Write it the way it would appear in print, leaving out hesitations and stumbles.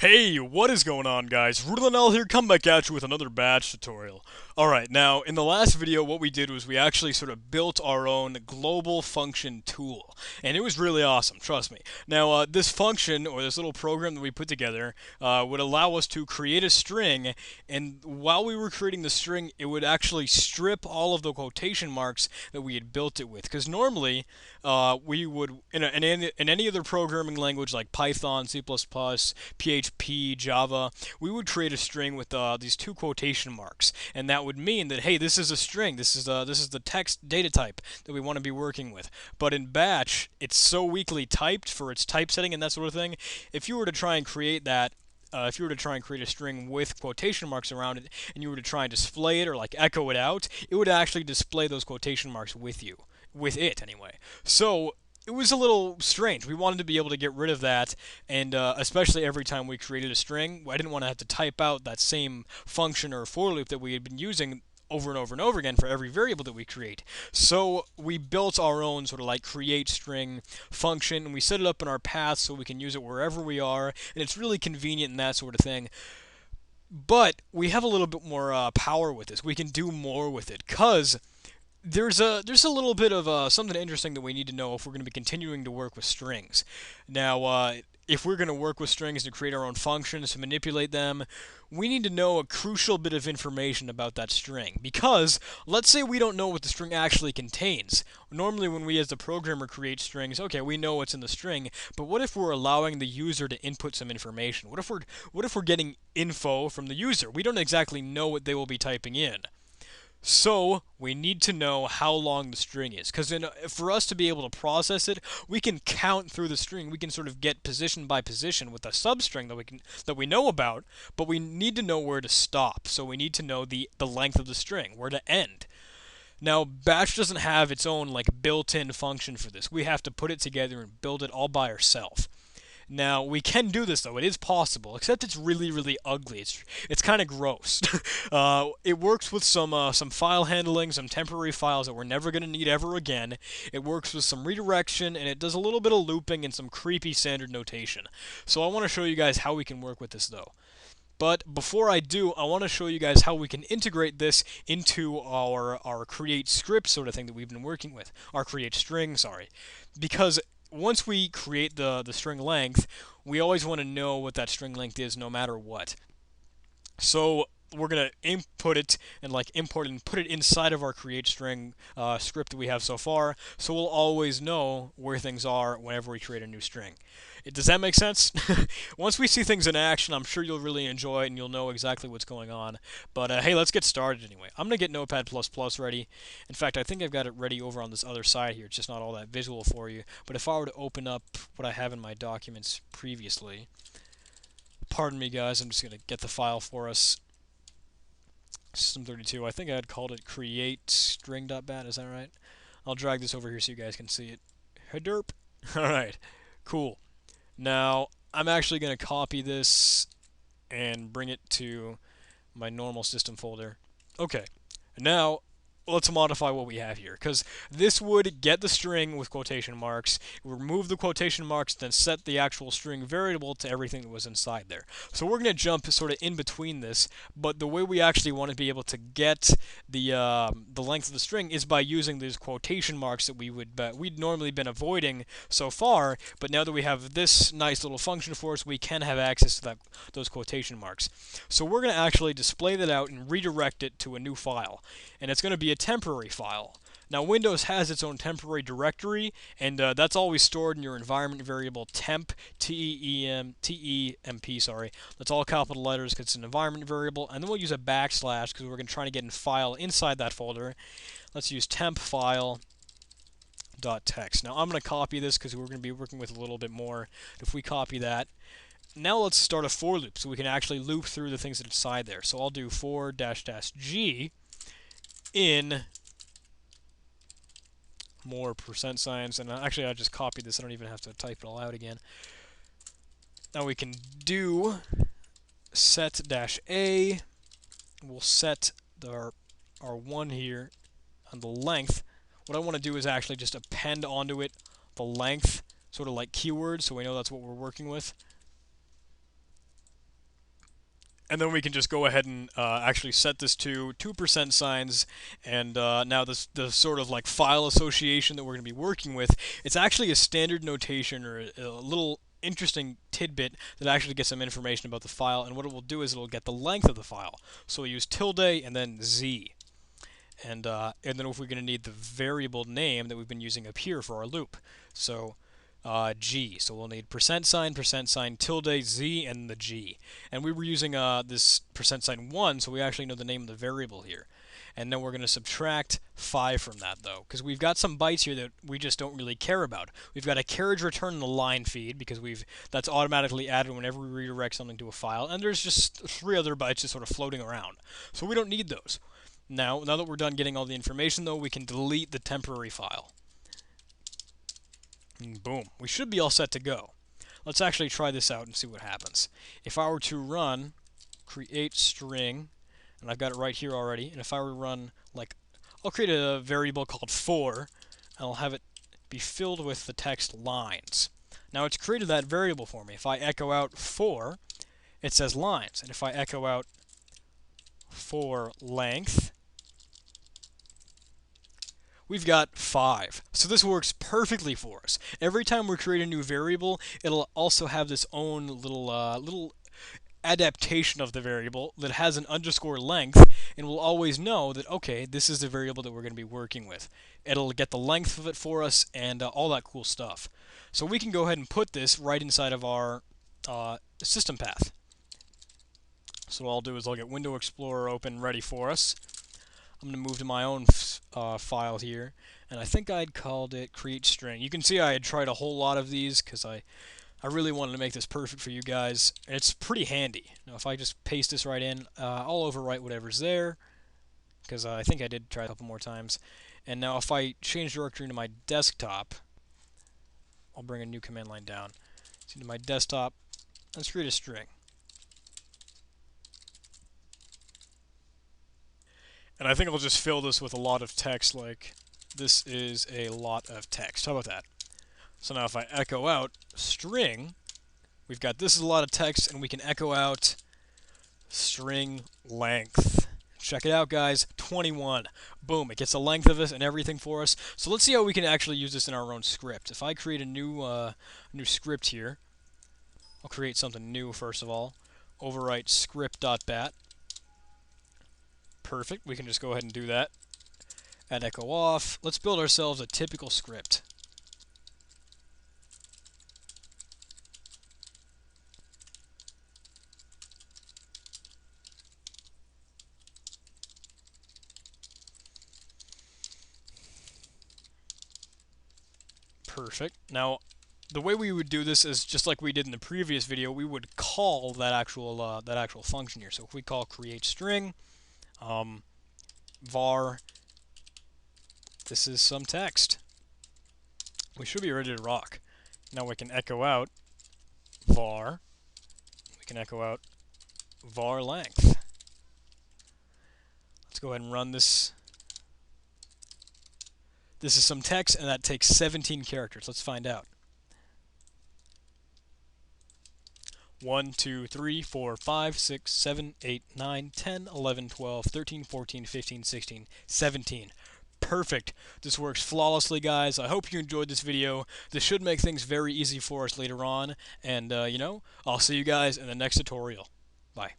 Hey, what is going on, guys? Rudelanel here, come back at you with another batch tutorial. Alright, now, in the last video, what we did was we actually sort of built our own global function tool. And it was really awesome, trust me. Now, this function, or this little program that we put together, would allow us to create a string, and while we were creating the string, it would actually strip all of the quotation marks that we had built it with. Because normally, we would, in any other programming language like Python, C++, PHP, Java, we would create a string with these two quotation marks, and that would mean that hey, this is a string. This is the text data type that we want to be working with. But in Batch, it's so weakly typed for its typesetting and that sort of thing. If you were to try and create that if you were to try and create a string with quotation marks around it and you were to try and display it or like echo it out, it would actually display those quotation marks with you. With it, anyway. So, it was a little strange. We wanted to be able to get rid of that, and especially every time we created a string, I didn't want to have to type out that same function or for loop that we had been using over and over and over again for every variable that we create. So we built our own sort of like create string function, and we set it up in our path so we can use it wherever we are, and it's really convenient and that sort of thing. But we have a little bit more power with this. We can do more with it, because there's a little bit of something interesting that we need to know if we're going to be continuing to work with strings. Now, if we're going to work with strings to create our own functions to manipulate them, we need to know a crucial bit of information about that string. Because let's say we don't know what the string actually contains. Normally, when we as the programmer create strings, okay, we know what's in the string. But what if we're allowing the user to input some information? What if we're getting info from the user? We don't exactly know what they will be typing in. So, we need to know how long the string is, because for us to be able to process it, we can count through the string. We can sort of get position by position with a substring that we know about, but we need to know where to stop. So we need to know the length of the string, where to end. Now, Bash doesn't have its own like built-in function for this. We have to put it together and build it all by ourselves. Now, we can do this though, it is possible, except it's really, really ugly. It's kind of gross. It works with some file handling, some temporary files that we're never going to need ever again. It works with some redirection, and it does a little bit of looping and some creepy standard notation. So I want to show you guys how we can work with this though. But before I do, I want to show you guys how we can integrate this into our create script sort of thing that we've been working with. Our create string, sorry. Because once we create the string length, we always want to know what that string length is no matter what. So we're going to input it and like import it and put it inside of our create string script that we have so far, so we'll always know where things are whenever we create a new string. Does that make sense? Once we see things in action, I'm sure you'll really enjoy it and you'll know exactly what's going on. But hey, let's get started anyway. I'm going to get Notepad++ ready. In fact, I think I've got it ready over on this other side here. It's just not all that visual for you. But if I were to open up what I have in my documents previously, pardon me guys, I'm just going to get the file for us. System32, I think I had called it create string.bat, is that right? I'll drag this over here so you guys can see it. Hadoop. Alright, cool. Now, I'm actually going to copy this and bring it to my normal system folder. Okay, now let's modify what we have here, because this would get the string with quotation marks, remove the quotation marks, then set the actual string variable to everything that was inside there. So we're going to jump sort of in between this, but the way we actually want to be able to get the length of the string is by using these quotation marks that we'd normally been avoiding so far, but now that we have this nice little function for us, we can have access to those quotation marks. So we're going to actually display that out and redirect it to a new file, and it's going to be a temporary file. Now, Windows has its own temporary directory, and that's always stored in your environment variable temp, T-E-M-P, sorry. That's all capital letters because it's an environment variable, and then we'll use a backslash because we're going to try to get in file inside that folder. Let's use temp file .text. Now, I'm going to copy this because we're going to be working with a little bit more. If we copy that, now let's start a for loop so we can actually loop through the things that inside there. So I'll do for --g in more percent signs, and actually I just copied this, I don't even have to type it all out again. Now we can do set-a, we'll set our 1 here on the length. What I want to do is actually just append onto it the length, sort of like keywords, so we know that's what we're working with. And then we can just go ahead and actually set this to 2% signs, and now the sort of like file association that we're going to be working with, it's actually a standard notation or a little interesting tidbit that actually gets some information about the file, and what it will do is it'll get the length of the file. So we'll use tilde and then z. And then if we're going to need the variable name that we've been using up here for our loop. So G. So we'll need %, tilde, Z, and the G. And we were using this %1, so we actually know the name of the variable here. And then we're going to subtract 5 from that, though, because we've got some bytes here that we just don't really care about. We've got a carriage return in the line feed, because that's automatically added whenever we redirect something to a file, and there's just 3 other bytes just sort of floating around. So we don't need those. Now that we're done getting all the information, though, we can delete the temporary file. And boom. We should be all set to go. Let's actually try this out and see what happens. If I were to run create string, and I've got it right here already, and if I were to run, like, I'll create a variable called for, and I'll have it be filled with the text lines. Now it's created that variable for me. If I echo out for, it says lines, and if I echo out for length, we've got 5. So this works perfectly for us. Every time we create a new variable, it'll also have this own little adaptation of the variable that has an underscore length, and we'll always know that, okay, this is the variable that we're going to be working with. It'll get the length of it for us and all that cool stuff. So we can go ahead and put this right inside of our system path. So what I'll do is I'll get Window Explorer open ready for us. I'm going to move to my own file here, and I think I'd called it create string. You can see I had tried a whole lot of these because I really wanted to make this perfect for you guys, and it's pretty handy. Now if I just paste this right in, I'll overwrite whatever's there, because I think I did try a couple more times. And now if I change directory to my desktop, I'll bring a new command line down. So to my desktop, let's create a string. And I think I'll just fill this with a lot of text, like, this is a lot of text. How about that? So now if I echo out string, we've got this is a lot of text, and we can echo out string length. Check it out, guys. 21. Boom. It gets the length of it and everything for us. So let's see how we can actually use this in our own script. If I create a new script here, I'll create something new first of all. Overwrite script.bat. Perfect. We can just go ahead and do that. Add echo off. Let's build ourselves a typical script. Perfect. Now, the way we would do this is just like we did in the previous video. We would call that actual function here. So if we call create string, var, this is some text. We should be ready to rock. Now we can echo out var. We can echo out var length. Let's go ahead and run this. This is some text, and that takes 17 characters. Let's find out. 1, 2, 3, 4, 5, 6, 7, 8, 9, 10, 11, 12, 13, 14, 15, 16, 17. Perfect. This works flawlessly, guys. I hope you enjoyed this video. This should make things very easy for us later on. And, I'll see you guys in the next tutorial. Bye.